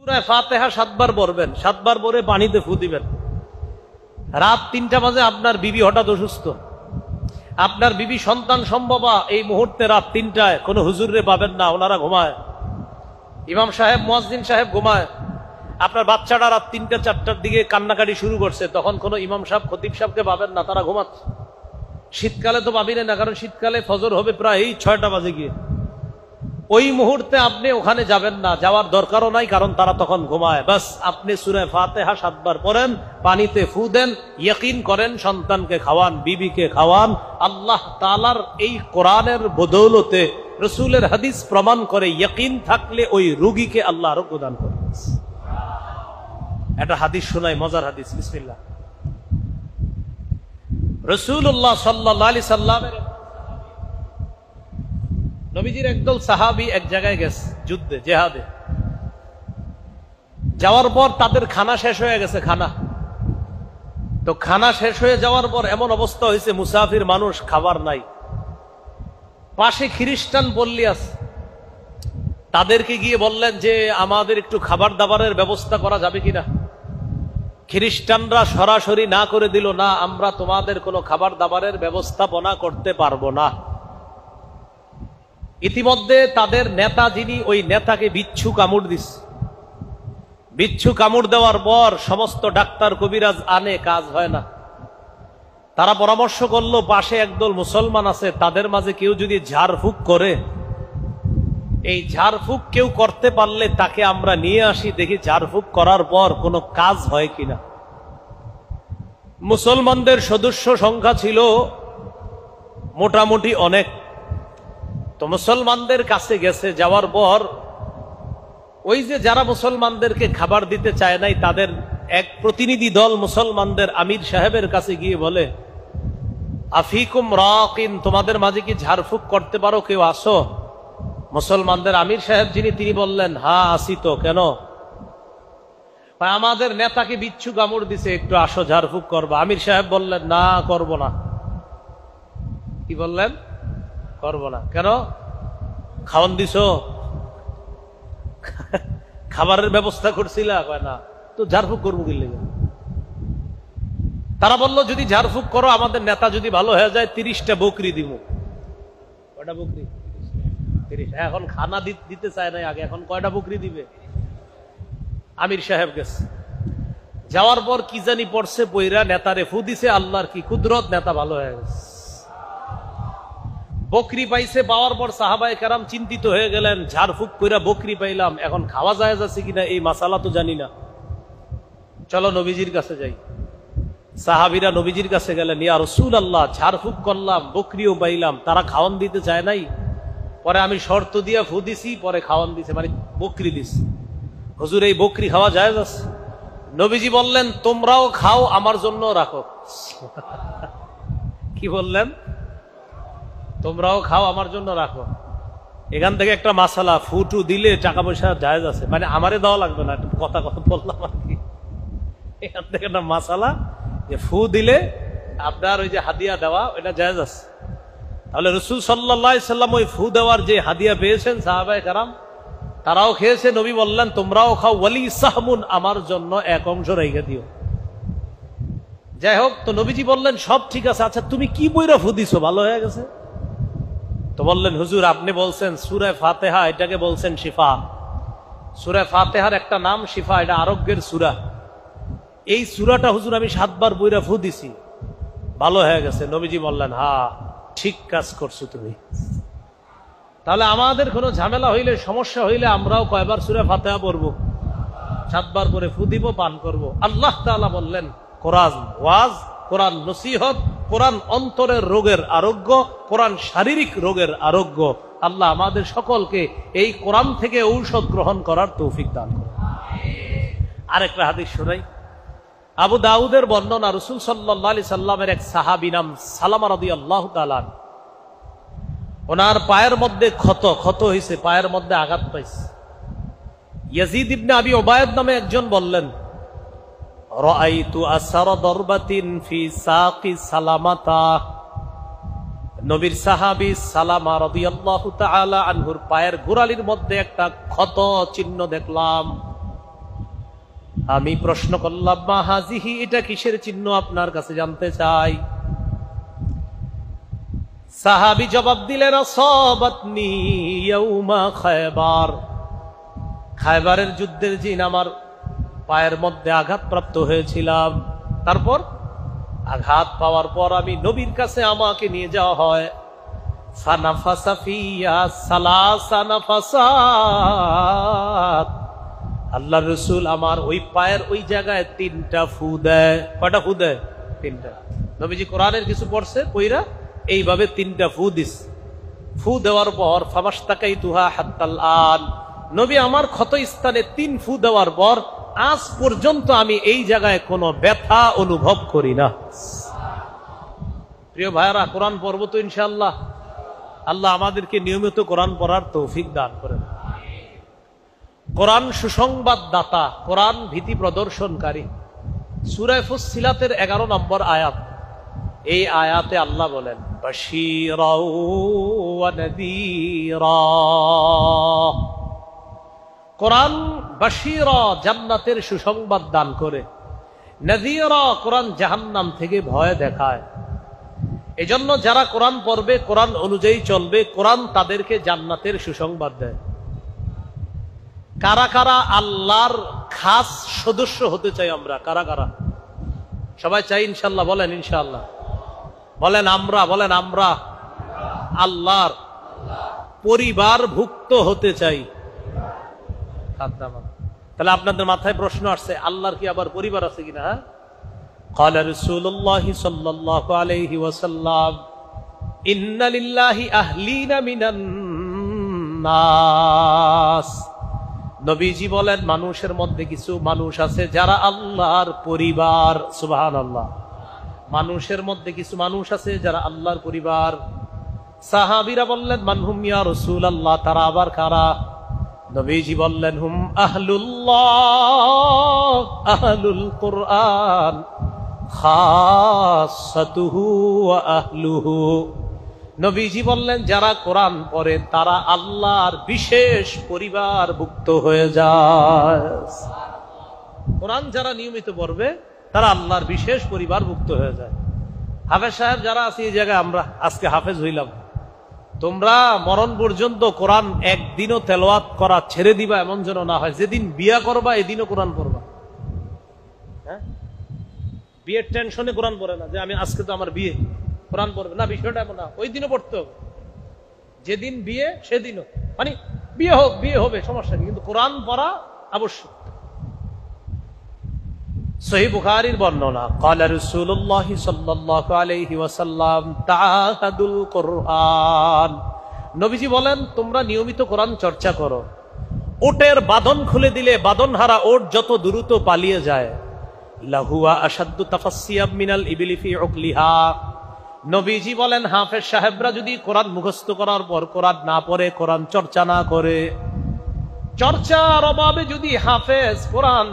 সূরা ফাতিহা 7 বার পড়বেন, 7 বার পরে পানিতে ফু দিবেন। রাত 3টা বাজে আপনার বিবি হঠাৎ অসুস্থ, আপনার বিবি সন্তান সম্ভবা এই মুহূর্তে রাত 3টায় কোনো হুজুরে পাবেন না, ওনারা ঘুমায়, ইমাম সাহেব মুয়াজ্জিন সাহেব ঘুমায়। আপনার বাচ্চাটা রাত 3টা 4টার দিকে কান্নাকাটি শুরু করছে, তখন কোনো ইমাম সাহেব খতিব সাহেবকে পাবেন না, তারা ঘুমাচ্ছে। শীতকালে তো পাবেন না, কারণ শীতকালে ফজর হবে প্রায় 6টা বাজে গিয়ে। ওই মুহূর্তে আপনি ওখানে যাবেন না, যাওয়ার দরকারও নাই, কারণ তারা তখন ঘুমায়। বাস আপনি সূরা ফাতিহা 7 বার পড়েন, পানিতে ফু দেন, ইয়াকিন করেন সন্তানকে খাওয়ান, বিবিকে খাওয়ান। আল্লাহ তাআলার এই কোরআনের বদৌলতে, রাসূলের হাদিস প্রমাণ করে, ইয়াকিন থাকলে ওই রোগীকে আল্লাহ আরোগ্য দান করেন। একটা হাদিস শোনাই, মজার হাদিস, বিসমিল্লাহ। রাসূলুল্লাহ সাল্লাল্লাহু আলাইহি সাল্লামের নবীজির একদল সাহাবী এক জায়গায় গেছে যুদ্ধে, জিহাদে। যাওয়ার পর তাদের খানা শেষ হয়ে গেছে, তো খানা শেষ হয়ে যাওয়ার পর এমন অবস্থা হয়েছে, মুসাফির মানুষ, খাবার নাই। পাশে খ্রিস্টান পল্লী আছে, তাদেরকে গিয়ে বললেন যে আমাদের একটু খাবার দাবারের ব্যবস্থা করা যাবে কিনা। খ্রিস্টানরা সরাসরি না করে দিল, না, আমরা তোমাদের কোনো খাবার দাবারের ব্যবস্থাপনা করতে পারবো না। ইতিমধ্যে তাদের নেতা যিনি, ওই নেতাকে বিচ্ছু কামড় দিচ্ছে। বিচ্ছু কামড় দেওয়ার পর সমস্ত ডাক্তার কবিরাজ আনে, কাজ হয় না। তারা পরামর্শ করলো, পাশে একদল মুসলমান আছে, তাদের মাঝে কেউ যদি ঝাড়ফুঁক করে, এই ঝাড়ফুঁক কেউ করতে পারলে তাকে আমরা নিয়ে আসি, দেখি ঝাড়ফুঁক করার পর কোনো কাজ হয় কিনা। মুসলমানদের সদস্য সংখ্যা ছিল মোটামুটি অনেক। তো মুসলমানদের কাছে গেছে, যাওয়ার পর ওই যে যারা মুসলমানদেরকে খাবার দিতে চায় নাই, তাদের এক প্রতিনিধি দল মুসলমানদের আমির সাহেবের কাছে গিয়ে বলে, আফিকুম রাকিন, তোমাদের মাঝে কি ঝাড়ফুঁক করতে পারো, কেউ আসো? মুসলমানদের আমির সাহেব যিনি, তিনি বললেন, হ্যাঁ আসি তো, কেন? আমাদের নেতাকে বিচ্ছু কামড় দিছে, একটু আসো ঝাড়ফুঁক করবা। আমির সাহেব বললেন, না, করব না। কি বললেন? করব না। কেন? খাওয়ান দিছ, খাবারের ব্যবস্থা করছিল? না, তো ঝাড়ফুঁক করবো কি লেগে? তারা বলল, যদি ঝাড়ফুঁক করো, আমাদের নেতা যদি ভালো হয়ে যায়, 30টা বকরি দিব। কয়টা বকরি? 30। এখন খানা দিতে চায় না আগে, এখন কয়টা বকরি দিবে? আমির সাহেব গেছে, যাওয়ার পর কি জানি পড়ছে, পইরা নেতারে ফু দিছে। আল্লাহর কি কুদরত, নেতা ভালো হয়ে গেছে। বকরি পাইছে, পাওয়ার পর সাহাবায়ে কেরাম চিন্তিত হয়ে গেলেন, ঝাড়ফুঁক কইরা বকরি পাইলাম, এখন খাওয়া যায় যাচ্ছে কিনা এই মাসালা তো জানি না, চলো নবীজির কাছে যাই। সাহাবীরা নবীজির কাছে গেলেন, ইয়া রাসূলুল্লাহ, ঝাড়ফুঁক করলাম, বকরিও পাইলাম, তারা খাওয়ান দিতে চায় নাই, পরে আমি শর্ত দিয়া ফু দিছি, পরে খাওয়ান দিছে, মানে বকরি দিছি। হুজুর, এই বকরি খাওয়া যায় যাচ্ছে? নবীজি বললেন, তোমরাও খাও, আমার জন্য রাখো। কি বললেন? তোমরাও খাও, আমার জন্য রাখো। এখান থেকে একটা মাসালা, ফুটু দিলে টাকা পয়সা জায়েজ আছে, মানে আমারে দেওয়া লাগবে না, কথা বললাম আর কি। এখান থেকে একটা মাসালা, যে ফু দিলে আপনার ওই যে হাদিয়া দেওয়া, ওইটা জায়েজ আছে। তাহলে রাসূল সাল্লাল্লাহু আলাইহি সাল্লাম ওই ফু দেওয়ার যে হাদিয়া পেয়েছেন, সাহাবায়ে কেরাম তারাও খেয়েছে। নবী বললেন, তোমরাও খাও, ওয়ালি সাহমুন, আমার জন্য এক অংশ রেখে দিও। যাই হোক, তো নবীজি বললেন, সব ঠিক আছে, আচ্ছা তুমি কি বইরা ফু দিছো, ভালো হয়ে গেছে? তো বললেন, হুজুর আপনি বলছেন সূরা ফাতিহা, এটাকে বলছেন শিফা। সূরা ফাতিহার একটা নাম শিফা, এটা আরোগ্যের সূরা। এই সূরাটা হুজুর আমি 7 বার বইরা ফু দিছি, ভালো হয়ে গেছে। নবীজি বললেন, হ্যাঁ ঠিক কাজ করছো তুমি। তাহলে আমাদের কোনো ঝামেলা হইলে, সমস্যা হইলে, আমরাও কয়বার সূরা ফাতিহা পড়বো? 7 বার করে ফু দিব, পান করব। আল্লাহ তাআলা বললেন, কোরআন ওয়াজ, কোরআন নসিহত, কোরআন অন্তরের রোগের আরোগ্য, কোরআন শারীরিক রোগের আরোগ্য। আল্লাহ আমাদের সকলকে এই কোরআন থেকে ঔষধ গ্রহণ করার তৌফিক দান করুন। আরেকটা হাদিস শোনাই। আবু দাউদের বর্ণনা, রাসূল সাল্লাল্লাহু আলাইহি সাল্লামের এক সাহাবী নাম সালামা রাদিয়াল্লাহু তাআলা, ওনার পায়ের মধ্যে ক্ষত হয়েছে, পায়ের মধ্যে আঘাত পাইছে। ইয়াজিদ ইবনে আবি উবায়দ নামে একজন বললেন, রাআইতু আসারা দারবাতিন ফি সাকি সালামাতা, নবীর সাহাবী সালামা রাদিয়াল্লাহু তাআলা আনহুর পায়ের গোড়ালির মধ্যে একটা ক্ষত চিহ্ন দেখলাম। আমি প্রশ্ন করলাম, মা হাজিহি, এটা কিসের চিহ্ন আপনার কাছে জানতে চাই। সাহাবী জবাব দিলেন, আসাবাতনি ইয়াউমা খায়বার, খায়বারের যুদ্ধের দিন আমার পায়ের মধ্যে আঘাতপ্রাপ্ত হয়েছিলাম। তারপর আঘাত পাওয়ার পর আমি নবীর কাছে আমাকে নিয়ে যাওয়া হয়। ফানাফাসা ফিয়া সালাসা নাফাসাত, আল্লাহর রাসূল আমার ওই পায়ের ওই জায়গায় 3টা ফু দেয়। কয়টা ফু দেয়? 3টা। নবীজি কোরআনের কিছু পড়ছে, কইরা এইভাবে 3টা ফু দিস। ফু দেওয়ার পর ফামাশতাকাইতুহা হাত্তাল আন, নবী আমার ক্ষত স্থানে 3 ফু দেওয়ার পর আজ পর্যন্ত আমি এই জায়গায় কোনো ব্যথা অনুভব করি না। প্রিয় ভাইরা, কোরআন পড়ব তো ইনশাআল্লাহ। আল্লাহ আমাদেরকে নিয়মিত কোরআন পড়ার তৌফিক দান করেন। কোরআন সুসংবাদ দাতা, কোরআন ভীতি প্রদর্শনকারী। সূরা ফুসসিলাতের 11 নম্বর আয়াত, এই আয়াতে আল্লাহ বলেন, বাশীরাও ওয়া নাযীরা। কোরআন বাশীরা, জান্নাতের সুসংবাদ দান করে। নাযীরা, কোরআন জাহান্নাম থেকে ভয় দেখায়। এজন্য যারা কোরআন পড়বে, কোরআন অনুযায়ী চলবে, কোরআন তাদেরকে জান্নাতের সুসংবাদ দেয়। কারা কারা আল্লাহর খাস সদস্য হতে চাই আমরা? কারা কারা? সবাই চাই ইনশাআল্লাহ? বলেন ইনশাআল্লাহ। বলেন আমরা। বলেন আমরা আল্লাহর পরিবারভুক্ত হতে চাই। তাহলে আপনাদের মাথায় প্রশ্ন আসছে, আল্লাহর কি আবার পরিবার আছে কিনা? হ্যাঁ, قال رسول الله صلى الله عليه وسلم إن لله أهلين من الناس। নবীজি বলেন, মানুষের মধ্যে কিছু মানুষ আছে যারা আল্লাহর পরিবার। সুবহানাল্লাহ। মানুষের মধ্যে কিছু মানুষ আছে যারা আল্লাহর পরিবার। সাহাবীরা বললেন, মানহুম ইয়া রাসূলুল্লাহ, তারা আবার কারা? নবীজি বললেন, হুম আহলুল্লাহ, আহলুল কুরআন, খাসাতুহু ওয়া আহলুহু। নবীজি বললেন, যারা কোরআন পড়ে তারা আল্লাহর বিশেষ পরিবারভুক্ত হয়ে যায়। কোরআন যারা নিয়মিত পড়বে তারা আল্লাহর বিশেষ পরিবারভুক্ত হয়ে যায়। হাফেজ সাহেব যারা আছে এই জায়গায়, আমরা আজকে হাফেজ হইলাম, তোমরা মরণ পর্যন্ত কোরআন একদিনও তেলাওয়াত করা ছেড়ে দিবা এমন যেন না হয়। যেদিন বিয়া করবা এদিনও কোরআন পড়বা। হ্যাঁ, বিয়ের টেনশনে কোরআন পড়ে না যে আমি আজকে তো আমার বিয়ে, কোরআন পড়বে না, বিষয়টা এমন না। ওই দিনও পড়তে হবে, যেদিন বিয়ে সেদিনও, মানে বিয়ে হোক, বিয়ে হবে, সমস্যা নেই, কিন্তু কোরআন পড়া আবশ্যক। সহিহ বুখারীর বর্ণনা, ক্বালা রাসূলুল্লাহ সাল্লাল্লাহু আলাইহি ওয়াসাল্লাম তাআহাদুল কুরআন। নবীজি বলেন, তোমরা নিয়মিত কোরআন চর্চা করো। ওটের বাঁধন খুলে দিলে বাঁধনহারা ওট যত দ্রুত পালিয়ে যায়, লাহুয়া আশাদ্দু তাফাসসিয়াম মিনাল ইবলি ফি উকলিহা। নবীজি বলেন, হাফেজ সাহেবরা যদি কোরআন মুখস্থ করার পর কোরআন না পড়ে, কোরআন চর্চা না করে, চর্চার অভাবে যদি হাফেজ কোরআন